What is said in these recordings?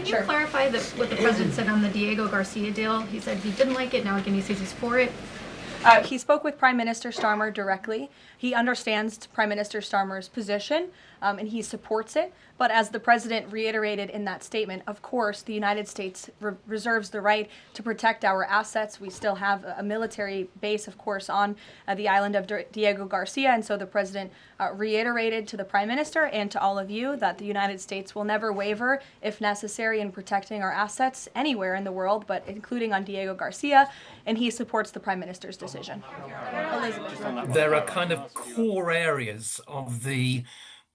Can you clarify what the president said on the Diego Garcia deal? He said he didn't like it, now again he says he's for it. He spoke with Prime Minister Starmer directly. He understands Prime Minister Starmer's position, and he supports it. But as the president reiterated in that statement, of course, the United States reserves the right to protect our assets. We still have a military base, of course, on the island of Diego Garcia. And so the president reiterated to the Prime Minister and to all of you that the United States will never waver, if necessary, in protecting our assets anywhere in the world, but including on Diego Garcia. And he supports the Prime Minister's decision. Elizabeth. There are kind of core areas of the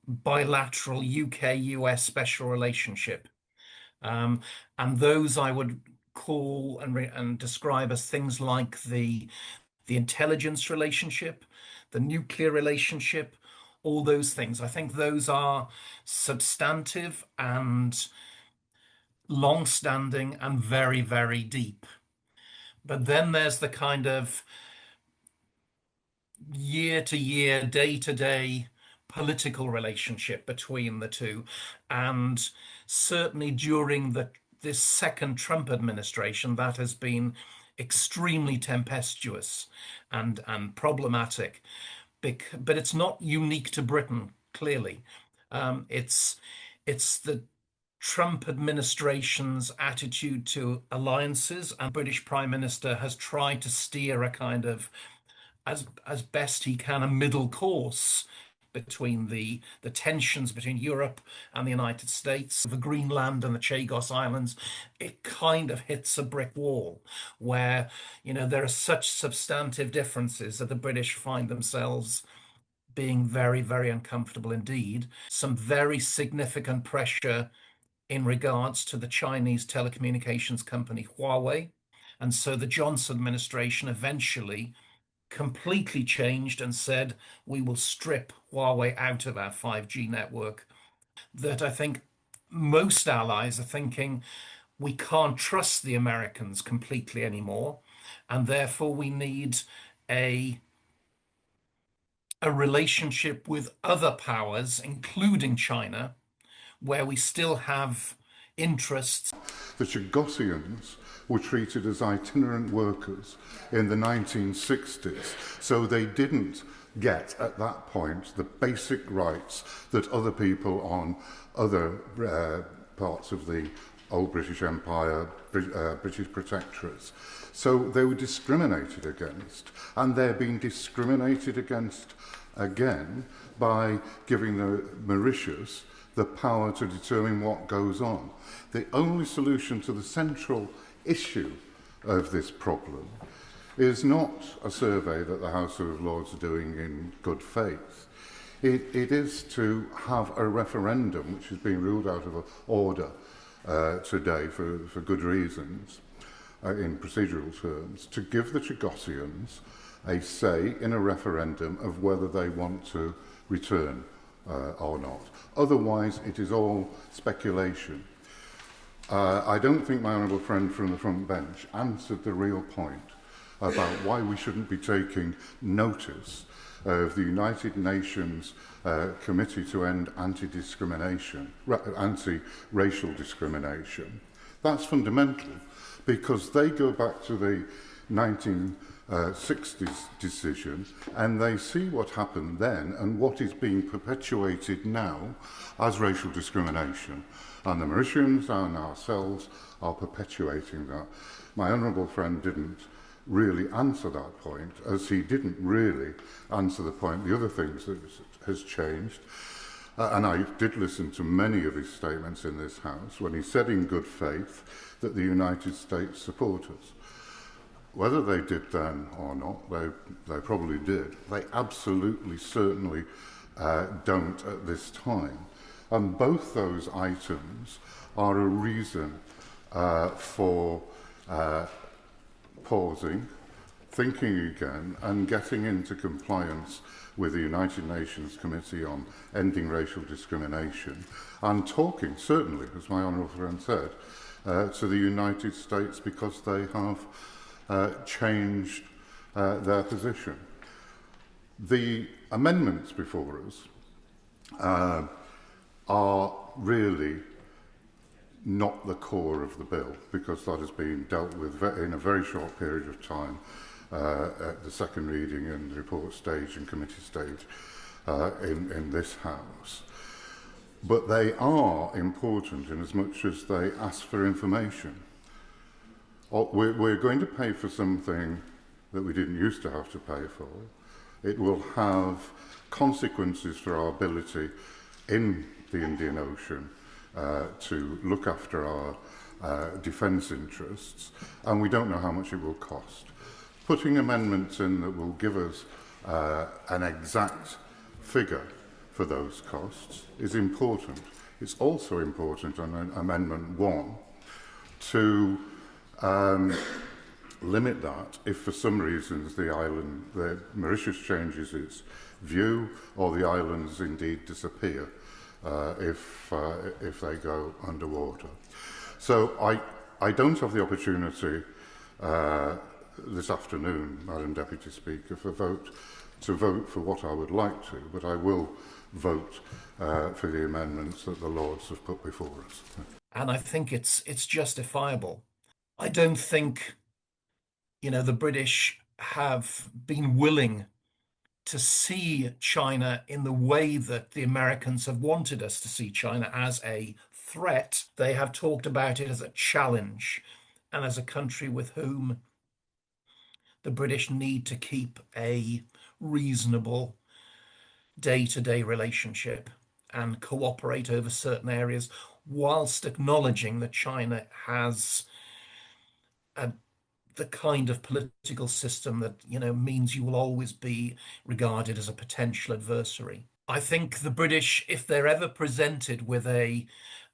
bilateral UK-US special relationship. And those I would call and describe as things like the intelligence relationship, the nuclear relationship, all those things. I think those are substantive and long-standing and very, very deep. But then there's the kind of year-to-year, day-to-day political relationship between the two. And certainly during this second Trump administration, that has been extremely tempestuous and problematic. But it's not unique to Britain, clearly. It's the Trump administration's attitude to alliances, and British Prime Minister has tried to steer a kind of, as best he can, a middle course between the tensions between Europe and the United States. The Greenland and the Chagos Islands, it kind of hits a brick wall where, there are such substantive differences that the British find themselves being very, very uncomfortable indeed. Some very significant pressure in regards to the Chinese telecommunications company Huawei. And so the Johnson administration eventually completely changed and said, we will strip Huawei out of our 5G network. That I think most allies are thinking, we can't trust the Americans completely anymore, and therefore we need a relationship with other powers, including China, where we still have interests. The Chagosians were treated as itinerant workers in the 1960s, so they didn't get, at that point, the basic rights that other people on other parts of the old British Empire, British protectorates. So they were discriminated against, and they're being discriminated against again by giving the Mauritius the power to determine what goes on. The only solution to the central issue of this problem is not a survey that the House of Lords are doing in good faith. It is to have a referendum, which is being ruled out of order today for good reasons, in procedural terms, to give the Chagosians a say in a referendum of whether they want to return or not. Otherwise, it is all speculation. I don't think my honourable friend from the front bench answered the real point about why we shouldn't be taking notice of the United Nations Committee to End Anti-Discrimination, anti-racial discrimination. That's fundamental, because they go back to the 1960s decision, and they see what happened then and what is being perpetuated now as racial discrimination. And the Mauritians and ourselves are perpetuating that. My honourable friend didn't really answer that point, as he didn't really answer the point, the other things that has changed. And I did listen to many of his statements in this House when he said in good faith that the United States support us. Whether they did then or not, they probably did. They absolutely, certainly don't at this time. And both those items are a reason for pausing, thinking again, and getting into compliance with the United Nations Committee on Ending Racial Discrimination, and talking, certainly, as my honourable friend said, to the United States, because they have changed their position. The amendments before us are really not the core of the bill, because that has been dealt with in a very short period of time at the second reading and the report stage and committee stage in this House. But they are important in as much as they ask for information. We're going to pay for something that we didn't used to have to pay for. It will have consequences for our ability in the Indian Ocean to look after our defence interests, and we don't know how much it will cost. Putting amendments in that will give us an exact figure for those costs is important. It's also important on Amendment 1 to limit that if for some reasons the Mauritius changes its view or the islands indeed disappear if they go underwater. So I don't have the opportunity this afternoon, Madam Deputy Speaker, to vote for what I would like to, but I will vote for the amendments that the Lords have put before us. And I think it's justifiable. I don't think, the British have been willing to see China in the way that the Americans have wanted us to see China, as a threat. They have talked about it as a challenge and as a country with whom the British need to keep a reasonable day-to-day relationship and cooperate over certain areas, whilst acknowledging that China has the kind of political system that, means you will always be regarded as a potential adversary. I think the British, if they're ever presented with a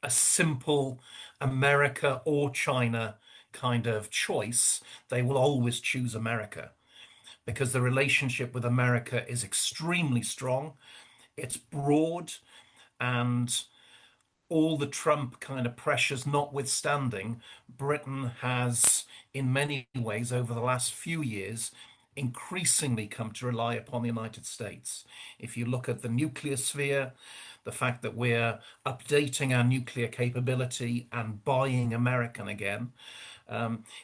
simple America or China kind of choice, they will always choose America, because the relationship with America is extremely strong. It's broad, and all the Trump kind of pressures notwithstanding, Britain has, in many ways, over the last few years, increasingly come to rely upon the United States. If you look at the nuclear sphere, the fact that we're updating our nuclear capability and buying American again,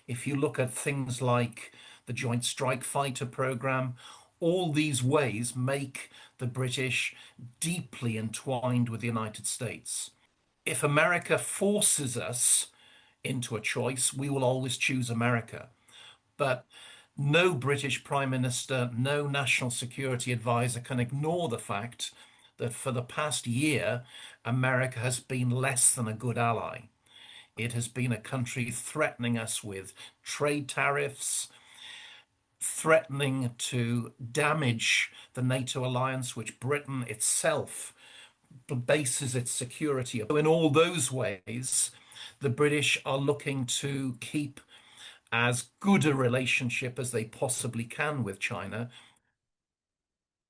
if you look at things like the Joint Strike Fighter program, all these ways make the British deeply entwined with the United States. If America forces us into a choice, we will always choose America. But no British Prime Minister, no national security advisor can ignore the fact that for the past year, America has been less than a good ally. It has been a country threatening us with trade tariffs, threatening to damage the NATO alliance, which Britain itself bases its security upon. In all those ways, the British are looking to keep as good a relationship as they possibly can with China,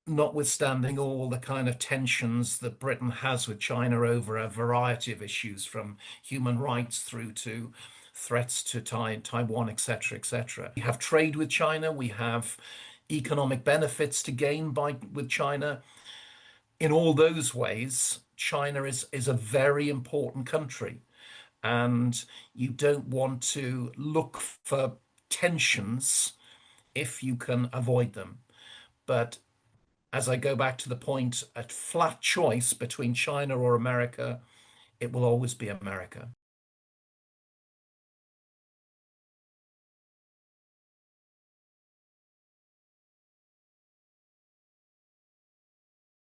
notwithstanding all the kind of tensions that Britain has with China over a variety of issues, from human rights through to threats to Taiwan, etc., etc. We have trade with China, we have economic benefits to gain with China. In all those ways, China is a very important country, and you don't want to look for tensions if you can avoid them. But as I go back to the point, a flat choice between China or America, it will always be America.